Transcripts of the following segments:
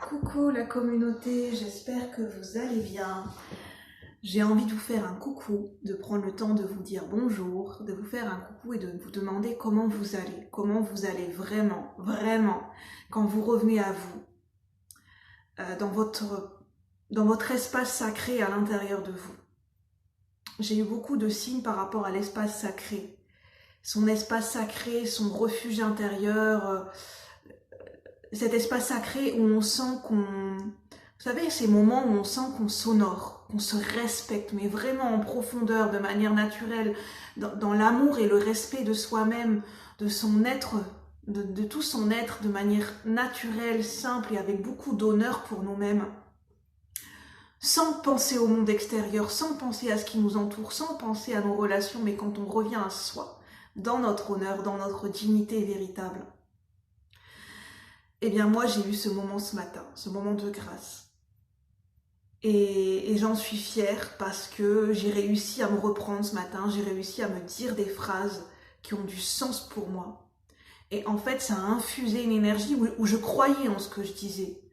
Coucou la communauté, j'espère que vous allez bien. J'ai envie de vous faire un coucou, de prendre le temps de vous dire bonjour, de vous faire un coucou et de vous demander comment vous allez vraiment, vraiment, quand vous revenez à vous, dans votre espace sacré à l'intérieur de vous. J'ai eu beaucoup de signes par rapport à l'espace sacré, son espace sacré, son refuge intérieur, cet espace sacré où on sent qu'on... Vous savez, ces moments où on sent qu'on s'honore, qu'on se respecte, mais vraiment en profondeur, de manière naturelle, dans l'amour et le respect de soi-même, de son être, de tout son être, de manière naturelle, simple et avec beaucoup d'honneur pour nous-mêmes. Sans penser au monde extérieur, sans penser à ce qui nous entoure, sans penser à nos relations, mais quand on revient à soi, dans notre honneur, dans notre dignité véritable. Eh bien moi j'ai eu ce moment ce matin, ce moment de grâce. Et j'en suis fière parce que j'ai réussi à me reprendre ce matin, j'ai réussi à me dire des phrases qui ont du sens pour moi. Et en fait ça a infusé une énergie où je croyais en ce que je disais.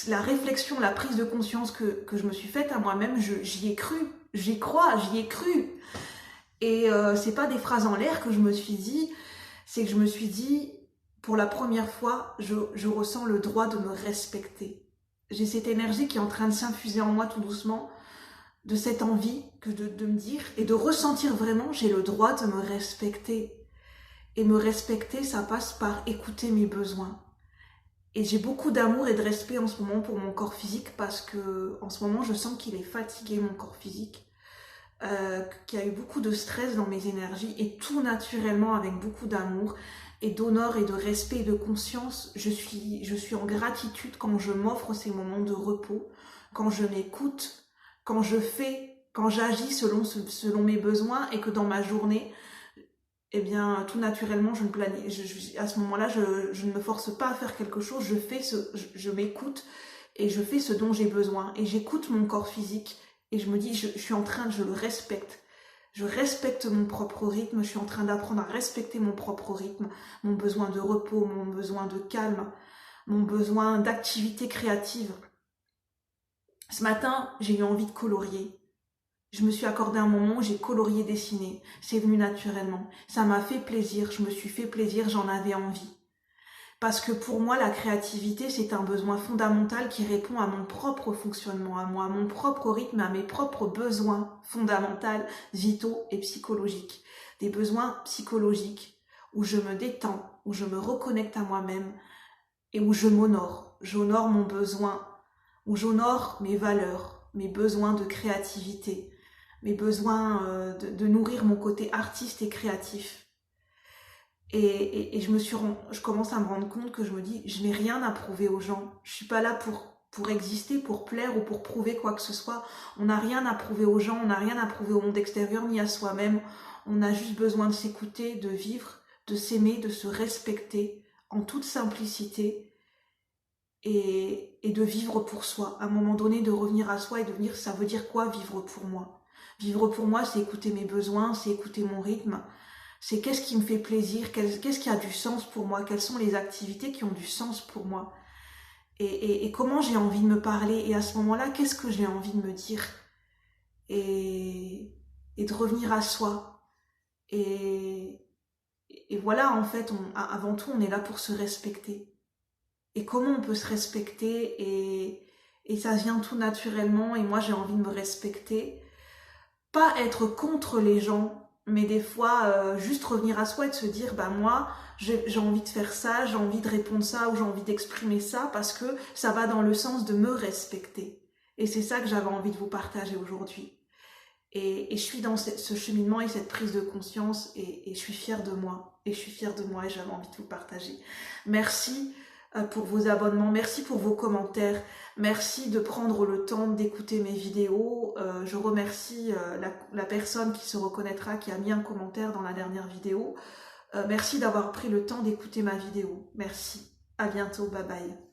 La réflexion, la prise de conscience que je me suis faite à moi-même, j'y ai cru, j'y crois, j'y ai cru. Et c'est pas des phrases en l'air que je me suis dit, c'est que je me suis dit, pour la première fois, je ressens le droit de me respecter. J'ai cette énergie qui est en train de s'infuser en moi tout doucement, de cette envie de me dire et de ressentir vraiment, j'ai le droit de me respecter. Et me respecter, ça passe par écouter mes besoins. Et j'ai beaucoup d'amour et de respect en ce moment pour mon corps physique parce que en ce moment, je sens qu'il est fatigué, mon corps physique. Qu'il y a eu beaucoup de stress dans mes énergies et tout naturellement avec beaucoup d'amour et d'honneur et de respect et de conscience. Je suis en gratitude quand je m'offre ces moments de repos, quand je m'écoute, quand j'agis selon mes besoins et que dans ma journée, eh bien, tout naturellement, je me planifie. À ce moment-là, je ne me force pas à faire quelque chose, je m'écoute et je fais ce dont j'ai besoin. Et j'écoute mon corps physique et je me dis, je le respecte. Je respecte mon propre rythme, je suis en train d'apprendre à respecter mon propre rythme, mon besoin de repos, mon besoin de calme, mon besoin d'activité créative. Ce matin, j'ai eu envie de colorier. Je me suis accordé un moment où j'ai colorié, dessiné. C'est venu naturellement. Ça m'a fait plaisir, je me suis fait plaisir, j'en avais envie. Parce que pour moi, la créativité, c'est un besoin fondamental qui répond à mon propre fonctionnement, à moi, à mon propre rythme, à mes propres besoins fondamentaux, vitaux et psychologiques. Des besoins psychologiques où je me détends, où je me reconnecte à moi-même et où je m'honore. J'honore mon besoin, où j'honore mes valeurs, mes besoins de créativité, mes besoins de nourrir mon côté artiste et créatif. Et je commence à me rendre compte que je me dis, je n'ai rien à prouver aux gens. Je suis pas là pour exister, pour plaire ou pour prouver quoi que ce soit. On n'a rien à prouver aux gens, on n'a rien à prouver au monde extérieur ni à soi-même. On a juste besoin de s'écouter, de vivre, de s'aimer, de se respecter en toute simplicité et de vivre pour soi. À un moment donné, de revenir à soi et de venir, ça veut dire quoi vivre pour moi? Vivre pour moi, c'est écouter mes besoins, c'est écouter mon rythme. C'est qu'est-ce qui me fait plaisir, qu'est-ce qui a du sens pour moi, quelles sont les activités qui ont du sens pour moi et comment j'ai envie de me parler et à ce moment-là, qu'est-ce que j'ai envie de me dire et de revenir à soi. Et voilà, en fait, avant tout, on est là pour se respecter. Et comment on peut se respecter et ça vient tout naturellement et moi j'ai envie de me respecter. Pas être contre les gens, mais des fois juste revenir à soi et de se dire bah moi j'ai envie de faire ça, j'ai envie de répondre ça ou j'ai envie d'exprimer ça parce que ça va dans le sens de me respecter. Et c'est ça que j'avais envie de vous partager aujourd'hui. Et je suis dans ce cheminement et cette prise de conscience et je suis fière de moi. Et je suis fière de moi et j'avais envie de vous partager. Merci pour vos abonnements, merci pour vos commentaires, merci de prendre le temps d'écouter mes vidéos. Je remercie la personne qui se reconnaîtra, qui a mis un commentaire dans la dernière vidéo. Merci d'avoir pris le temps d'écouter ma vidéo. Merci. À bientôt. Bye bye.